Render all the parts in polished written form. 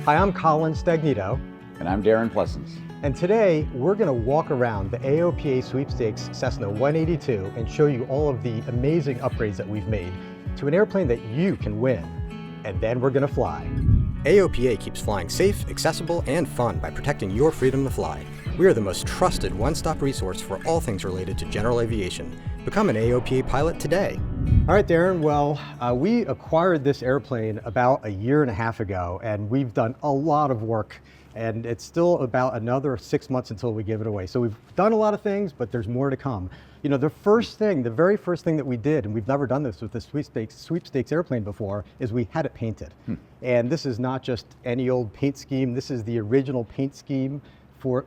Hi, I'm Kollin Stagnito. And I'm Darren Pleasance. And today we're going to walk around the AOPA Sweepstakes Cessna 182 and show you all of the amazing upgrades that we've made to an airplane that you can win. And then we're going to fly. AOPA keeps flying safe, accessible, and fun by protecting your freedom to fly. We are the most trusted one-stop resource for all things related to general aviation. Become an AOPA pilot today. All right, Darren, well, we acquired this airplane about a year and a half ago, and we've done a lot of work, and it's still about another 6 months until we give it away. So we've done a lot of things, but there's more to come. You know, the very first thing that we did, and we've never done this with the sweepstakes airplane before, is we had it painted. And this is not just any old paint scheme. This is the original paint scheme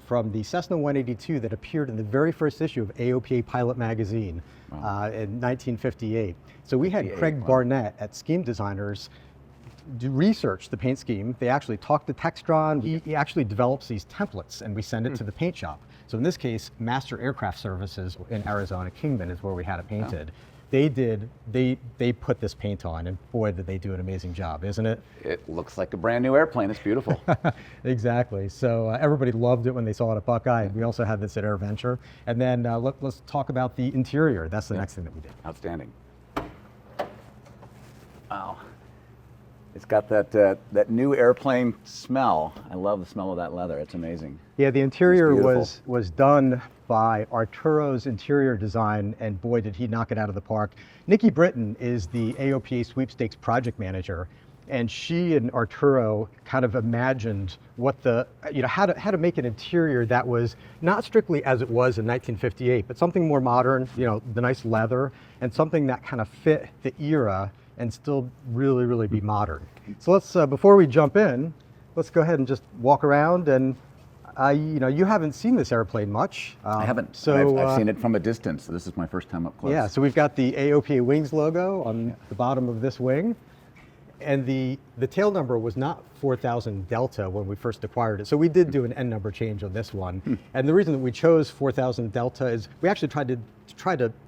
from the Cessna 182 that appeared in the very first issue of AOPA Pilot magazine in 1958. So we had Craig Barnett at Scheme Designers research the paint scheme. They actually talked to Textron. He actually develops these templates, and we send it to the paint shop. So in this case, Master Aircraft Services in Arizona, Kingman, is where we had it painted. They put this paint on, and boy, did they do an amazing job, isn't it? It looks like a brand new airplane. It's beautiful. Exactly. So everybody loved it when they saw it at Buckeye. We also had this at AirVenture. And then let's talk about the interior. That's the next thing that we did. Outstanding. Wow. It's got that new airplane smell. I love the smell of that leather. It's amazing. Yeah, the interior was done by Arturo's Interior Design, and boy, did he knock it out of the park. Nikki Britton is the AOPA Sweepstakes project manager, and she and Arturo kind of imagined what how to make an interior that was not strictly as it was in 1958, but something more modern, the nice leather, and something that kind of fit the era and still really be modern. So let's, before we jump in, let's go ahead and just walk around. And you haven't seen this airplane much. I haven't. So I've seen it from a distance. So this is my first time up close. Yeah. So we've got the AOPA Wings logo on the bottom of this wing, and the tail number was not 4000 Delta when we first acquired it. So we did do an N number change on this one. And the reason that we chose 4000 Delta is we actually tried to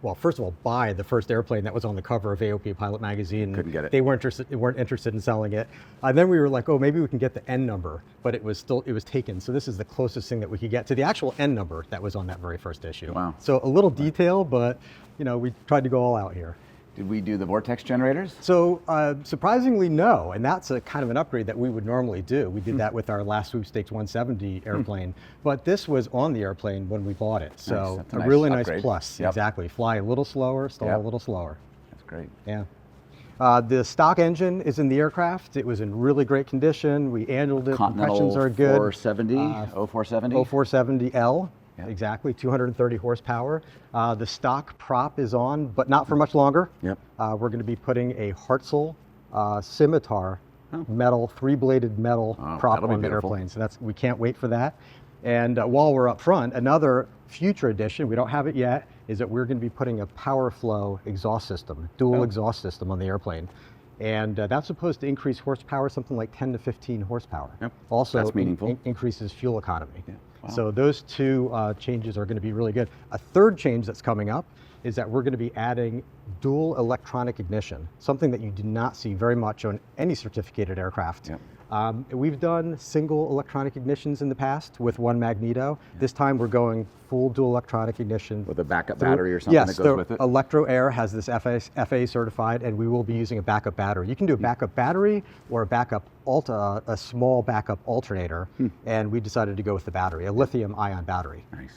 well, first of all, buy the first airplane that was on the cover of AOPA Pilot magazine. Couldn't get it. They weren't interested in selling it. And then we were like, oh, maybe we can get the N number, but it was taken. So this is the closest thing that we could get to the actual N number that was on that very first issue. Wow. So a little detail, but we tried to go all out here. Did we do the vortex generators? So surprisingly, no, and that's a kind of an upgrade that we would normally do. We did that with our last Sweepstakes 170 airplane, but this was on the airplane when we bought it. So nice. a really upgrade. Nice plus, Yep. Exactly. Fly a little slower, stall a little slower. That's great. Yeah. The stock engine is in the aircraft. It was in really great condition. We annualed it. Compressions are good. 470, 0470? 0470L. Yep. Exactly, 230 horsepower. The stock prop is on, but not for much longer. Yep. We're going to be putting a Hartzell Scimitar metal, three-bladed metal prop on the airplane. So we can't wait for that. And while we're up front, another future addition, we don't have it yet, is that we're going to be putting a PowerFlow exhaust system, dual exhaust system on the airplane. And that's supposed to increase horsepower, something like 10 to 15 horsepower. Yep. Also, that's meaningful. Increases fuel economy. Yeah. Wow. So those two changes are going to be really good. A third change that's coming up is that we're going to be adding dual electronic ignition, something that you do not see very much on any certificated aircraft. Yep. We've done single electronic ignitions in the past with one magneto. Yeah. This time we're going full dual electronic ignition. With a backup battery or something that goes with it? Yes, Electro Air has this FAA certified, and we will be using a backup battery. You can do a backup battery or a small backup alternator, and we decided to go with the battery, a lithium-ion battery. Nice.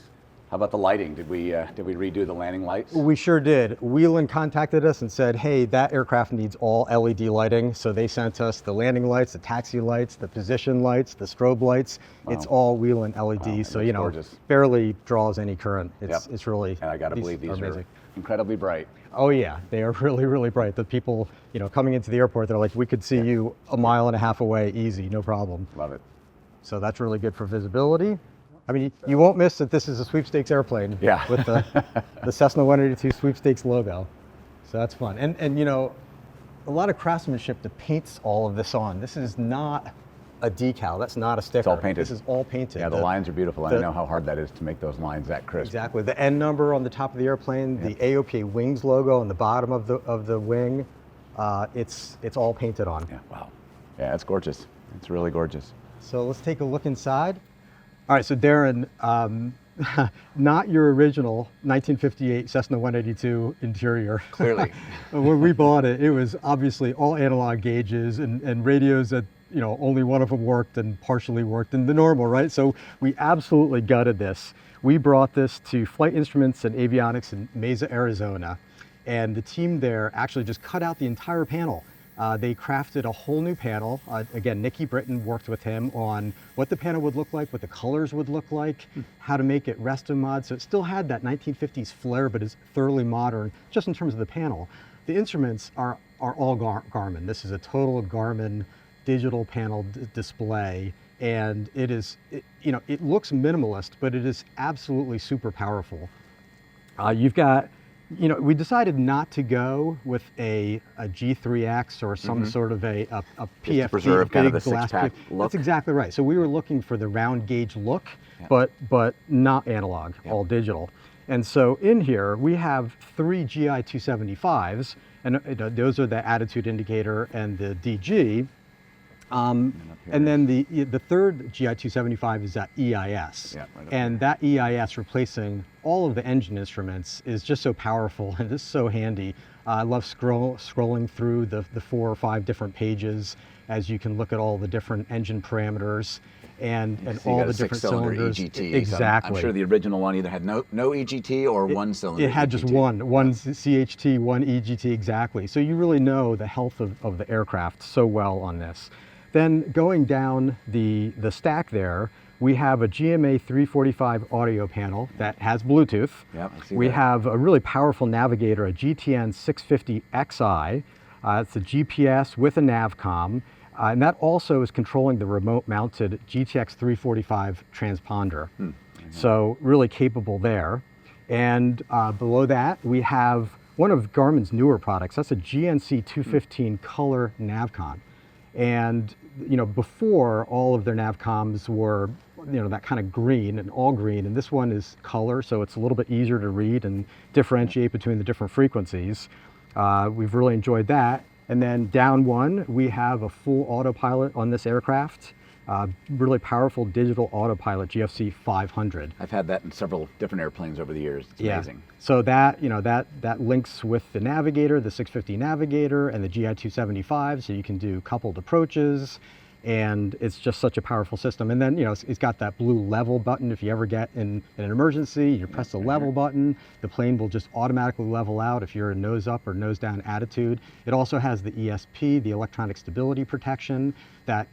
How about the lighting? Did we redo the landing lights? We sure did. Whelan contacted us and said, hey, that aircraft needs all LED lighting. So they sent us the landing lights, the taxi lights, the position lights, the strobe lights. Wow. It's all Whelan LED. Wow, so, gorgeous. Barely draws any current. It's really, and I got to believe these are incredibly bright. Oh yeah, they are really bright. The people, coming into the airport, they're like, we could see you a mile and a half away, easy, no problem. Love it. So that's really good for visibility. I mean, you won't miss that this is a sweepstakes airplane with the Cessna 182 sweepstakes logo. So that's fun. And a lot of craftsmanship that paints all of this on. This is not a decal, that's not a sticker. It's all painted. This is all painted. Yeah, the lines are beautiful. I know how hard that is to make those lines that crisp. Exactly. The N number on the top of the airplane, the AOPA Wings logo on the bottom of the wing, it's all painted on. Yeah, wow. Yeah, it's gorgeous. It's really gorgeous. So let's take a look inside. All right, so Darren, not your original 1958 Cessna 182 interior. Clearly. When we bought it, it was obviously all analog gauges and radios that, only one of them worked and partially worked in the normal, right? So we absolutely gutted this. We brought this to Flight Instruments and Avionics in Mesa, Arizona, and the team there actually just cut out the entire panel. They crafted a whole new panel. Again, Nikki Britton worked with him on what the panel would look like, what the colors would look like, how to make it resto mod. So it still had that 1950s flair, but is thoroughly modern, just in terms of the panel. The instruments are all Garmin. This is a total Garmin digital panel display, and it is, it looks minimalist, but it is absolutely super powerful. You've got, we decided not to go with a G3X or some sort of a PFD, preserve kind of big the glass. six-pack look. That's exactly right. So we were looking for the round gauge look, but not analog, all digital. And so in here we have 3 GI 275s, and those are the attitude indicator and the DG. And then the third GI 275 is that EIS. And that EIS replacing all of the engine instruments is just so powerful and it's so handy. I love scrolling through the 4 or 5 different pages as you can look at all the different engine parameters and So all the different cylinders. EGT. Exactly. So I'm sure the original one either had no EGT or one cylinder. It had EGT. just one CHT, one EGT, exactly. So you really know the health of the aircraft so well on this. Then going down the stack there, we have a GMA 345 audio panel that has Bluetooth. Yep, I see we that. have a really powerful navigator, a GTN 650 XI. It's a GPS with a navcom, and that also is controlling the remote-mounted GTX 345 transponder. So really capable there. And below that, we have one of Garmin's newer products. That's a GNC 215 color navcom. And before, all of their navcoms were that kind of green and all green, and this one is color, so it's a little bit easier to read and differentiate between the different frequencies. We've really enjoyed that. And then down one, we have a full autopilot on this aircraft. Really powerful digital autopilot, GFC 500. I've had that in several different airplanes over the years. It's amazing. So that that links with the navigator, the 650 navigator, and the GI 275. So you can do coupled approaches, and it's just such a powerful system. And then it's got that blue level button. If you ever get in an emergency, you press the level button, the plane will just automatically level out if you're in nose up or nose down attitude. It also has the ESP, the electronic stability protection, that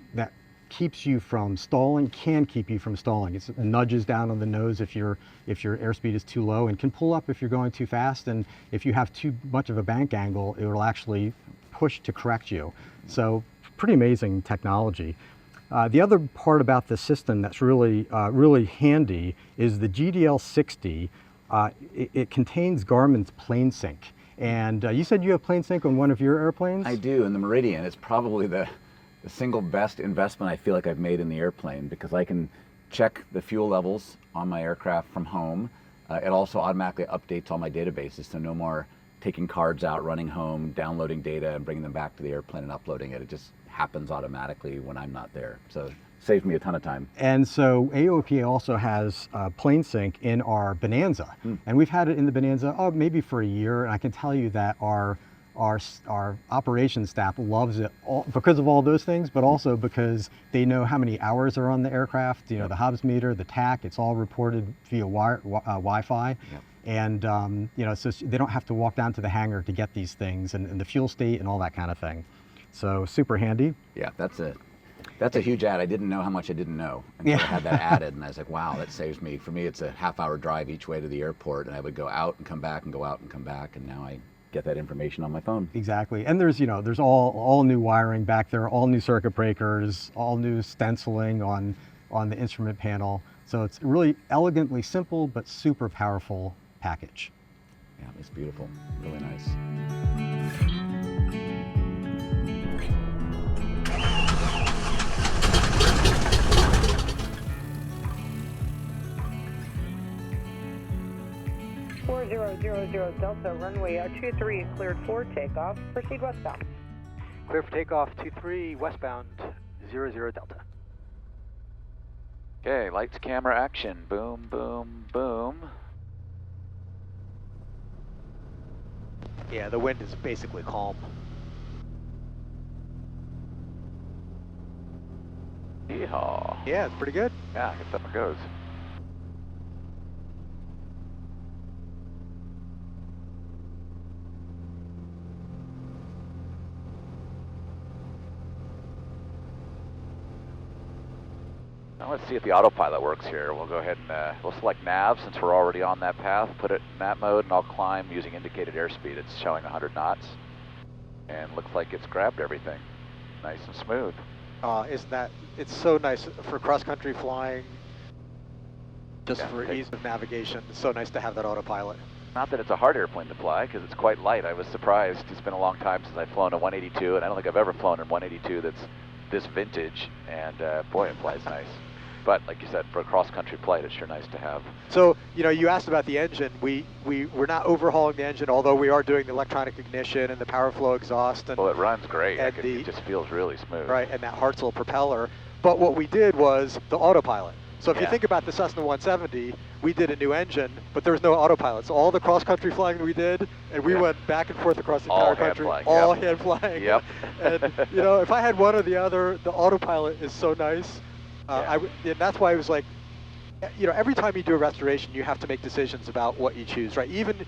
keeps you from stalling, can keep you from stalling. It nudges down on the nose if your airspeed is too low, and can pull up if you're going too fast, and if you have too much of a bank angle, it will actually push to correct you. So pretty amazing technology. The other part about the system that's really handy is the GDL60. It contains Garmin's plane sync. And you said you have plane sync on one of your airplanes? I do, in the Meridian. It's probably the single best investment I feel like I've made in the airplane, because I can check the fuel levels on my aircraft from home. It also automatically updates all my databases, so no more taking cards out, running home, downloading data and bringing them back to the airplane and uploading it. It just happens automatically when I'm not there. So it saves me a ton of time. And so AOPA also has plane sync in our Bonanza. And we've had it in the Bonanza, maybe for a year, and I can tell you that our operations staff loves it because of all those things, but also because they know how many hours are on the aircraft, the Hobbs meter, the TAC, it's all reported via Wi-Fi. And so they don't have to walk down to the hangar to get these things, and the fuel state and all that kind of thing. So super handy. Yeah, that's a huge add. I didn't know how much I didn't know until I had that added, and I was like, wow, that saves me. For me, it's a half-hour drive each way to the airport, and I would go out and come back and go out and come back, and now I get that information on my phone. Exactly. And there's there's all new wiring back there, all new circuit breakers, all new stenciling on the instrument panel. So it's really elegantly simple but super powerful package. Yeah, it's beautiful. Really nice. Delta, runway 23 cleared for takeoff. Proceed westbound. Clear for takeoff 23 westbound 00 Delta. Okay, lights, camera, action. Boom, boom, boom. Yeah, the wind is basically calm. Yeehaw. Yeah, it's pretty good. Yeah, I guess up it goes. Now let's see if the autopilot works here. We'll go ahead and we'll select nav since we're already on that path, put it in that mode, and I'll climb using indicated airspeed. It's showing 100 knots, and looks like it's grabbed everything. Nice and smooth. Isn't that, it's so nice for cross-country flying, just Yeah, for ease of navigation. It's so nice to have that autopilot. Not that it's a hard airplane to fly, because it's quite light. I was surprised. It's been a long time since I've flown a 182, and I don't think I've ever flown a 182 that's this vintage, and boy, it flies nice. But like you said, for a cross-country flight, it's sure nice to have. So, you know, you asked about the engine. We're not overhauling the engine, although we are doing the electronic ignition and the power flow exhaust. And, Well, it runs great. and It just feels really smooth. right, and that Hartzell propeller. But what we did was the autopilot. So if you Yeah. think about the Cessna 170, we did a new engine, but there was no autopilot. So all the cross-country flying that we did, and we Yeah. went back and forth across the All entire hand country, flying, all yep. hand flying. Yep. And you know, if I had one or the other, the autopilot is so nice. Yeah. And that's why I was like, you know, every time you do a restoration, you have to make decisions about what you choose, right? Even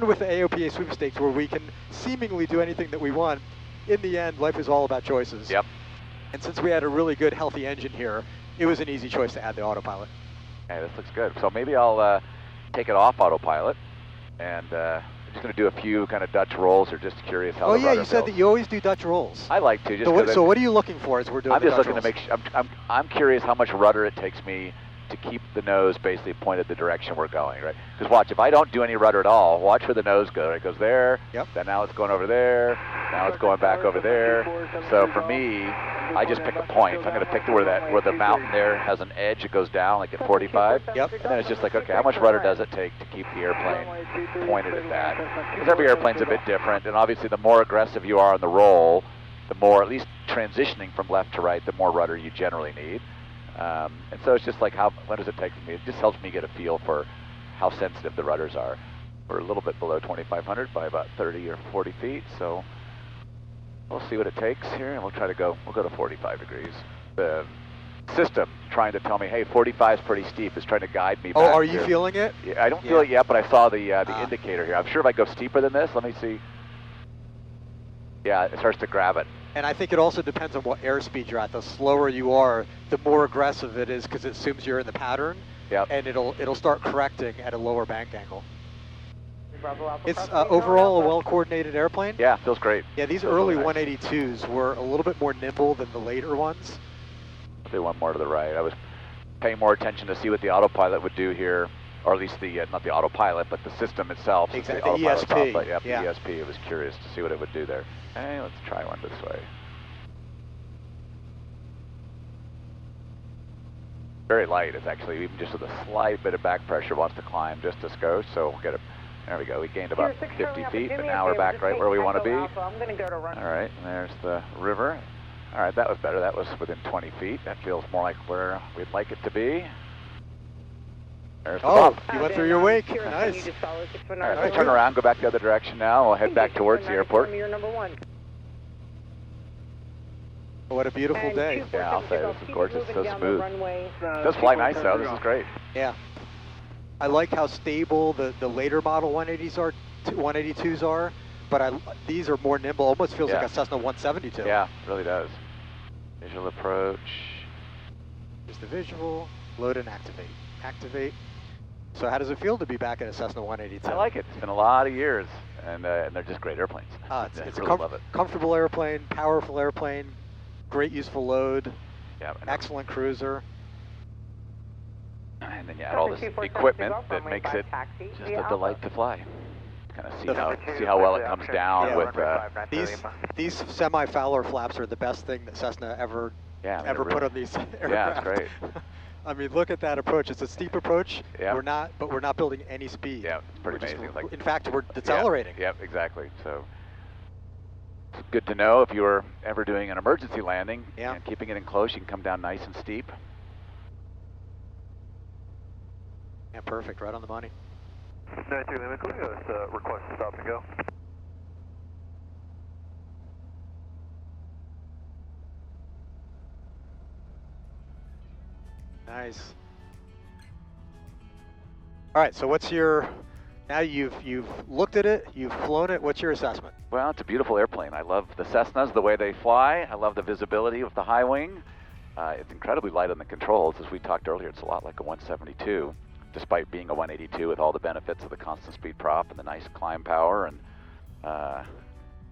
with the AOPA Sweepstakes, where we can seemingly do anything that we want, in the end, life is all about choices. Yep. And since we had a really good, healthy engine here, it was an easy choice to add the autopilot. Hey, this looks good. So maybe I'll take it off autopilot, and I'm just going to do a few kind of Dutch rolls, or just curious how Oh the yeah, rudder you said feels. that you always do Dutch rolls. I like to, just So what, 'cause so what are you looking for as we're doing I'm the just Dutch looking rolls? to make sure, I'm curious how much rudder it takes me to keep the nose basically pointed the direction we're going, right? Because watch, if I don't do any rudder at all, watch where the nose goes. It goes there, Yep. then now it's going over there, now it's going back over there. So for me, I just pick a point. So I'm going to pick where the mountain there has an edge. It goes down like at 45. Yep. And then it's just like, okay, how much rudder does it take to keep the airplane pointed at that? Because every airplane's a bit different, and obviously the more aggressive you are on the roll, the more, at least transitioning from left to right, the more rudder you generally need. And so it's just like, what does it take for me? It just helps me get a feel for how sensitive the rudders are. We're a little bit below 2,500 by about 30 or 40 feet, so we'll see what it takes here, and we'll go to 45 degrees. The system trying to tell me, hey, 45 is pretty steep, is trying to guide me back. Oh, are you here. feeling it? Yeah, I don't feel it yet, but I saw the indicator here. I'm sure if I go steeper than this, let me see. Yeah, it starts to grab it. And I think it also depends on what airspeed you're at. The slower you are, the more aggressive it is, because it assumes you're in the pattern. Yep. And it'll start correcting at a lower bank angle. It's overall a well-coordinated airplane. Yeah, feels great. Yeah, these Feels early really nice. 182s were a little bit more nimble than the later ones. I'll do one more to the right. I was paying more attention to see what the autopilot would do here, or at least the, not the autopilot, but the system itself. since Exactly, the autopilot's ESP, off, but yeah, yeah. the ESP. I was curious to see what it would do there. Hey, let's try one this way. Very light. It's actually, even just with a slight bit of back pressure, wants to climb just a skosh, so we'll get it. There we go. We gained about 50 feet, but now we're back right where we want to be. I'm going to go to run. All right, and there's the river. All right, that was better. That was within 20 feet. That feels more like where we'd like it to be. There's the Oh, bump. you went through your wake. Nice. Nice. All right, let's turn around, go back the other direction now. We'll head back towards the airport. You're number one. What a beautiful day. Yeah, I'll say this is gorgeous. So smooth. It does fly nice though. This is great. Yeah. I like how stable the later model 182s are, but these are more nimble. Almost feels like Yeah. a Cessna 172. Yeah, it really does. Visual approach. Here's the visual. Load and activate. Activate. So how does it feel to be back in a Cessna 182? I like it. It's been a lot of years, and they're just great airplanes. It's I a really love it. comfortable airplane, powerful airplane, great useful load, Yeah, and excellent cruiser. And then you add all this equipment that makes it just a delight to fly. Kind of see how well it comes down Yeah. with These semi-Fowler flaps are the best thing that Cessna ever put on these aircraft. Yeah, it's great. I mean, look at that approach. It's a steep approach. Yeah. We're not building any speed. Yeah, it's pretty amazing. Like, in fact, we're decelerating. Yep, exactly. So it's good to know if you were ever doing an emergency landing Yeah. and keeping it in close, you can come down nice and steep. Yeah, perfect, right on the money. 93 Lima, can we request to stop and go? Nice. All right, so what's your, now you've looked at it, you've flown it, what's your assessment? Well, it's a beautiful airplane. I love the Cessnas, the way they fly. I love the visibility of the high wing. It's incredibly light on the controls. As we talked earlier, it's a lot like a 172, despite being a 182 with all the benefits of the constant speed prop and the nice climb power. And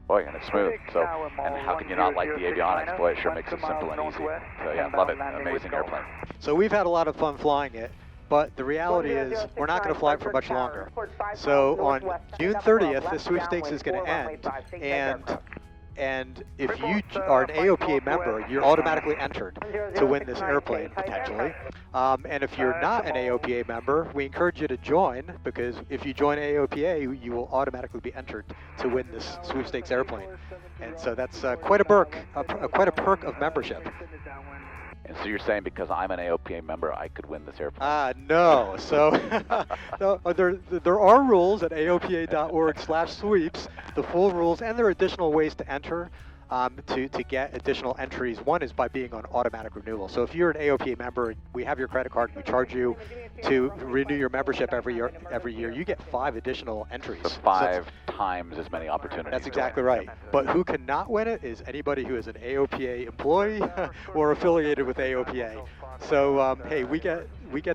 boy, and it's smooth. So, and how can you not like the avionics? Boy, it sure makes it simple and easy. So yeah, love it. Amazing airplane. So we've had a lot of fun flying it, but the reality is we're not going to fly it for much longer. So on June 30th, the sweepstakes is going to end, and if you are an AOPA member, you're automatically entered to win this airplane, potentially. And if you're not an AOPA member, we encourage you to join, because if you join AOPA, you will automatically be entered to win this sweepstakes airplane. And so that's quite a perk, quite a perk of membership. And so you're saying because I'm an AOPA member, I could win this airplane? No. So no, there are rules at aopa.org/sweeps, the full rules, and there are additional ways to enter to get additional entries. One is by being on automatic renewal. So if you're an AOPA member and we have your credit card, we charge you to renew your membership every year, you get 5 additional entries. So 5 times as many opportunities. That's exactly right. But who cannot win it is anybody who is an AOPA employee or affiliated with AOPA. So hey, we get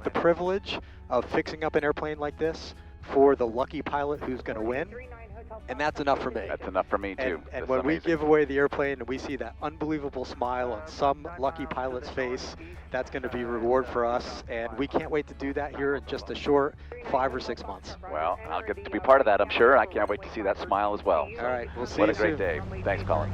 the privilege of fixing up an airplane like this for the lucky pilot who's going to win. And that's enough for me. That's enough for me, too. And when we give away the airplane and we see that unbelievable smile on some lucky pilot's face, that's going to be a reward for us. And we can't wait to do that here in just a short 5 or 6 months. Well, I'll get to be part of that, I'm sure. I can't wait to see that smile as well. All right, we'll see you you soon. What a great soon. day. Thanks, Kollin.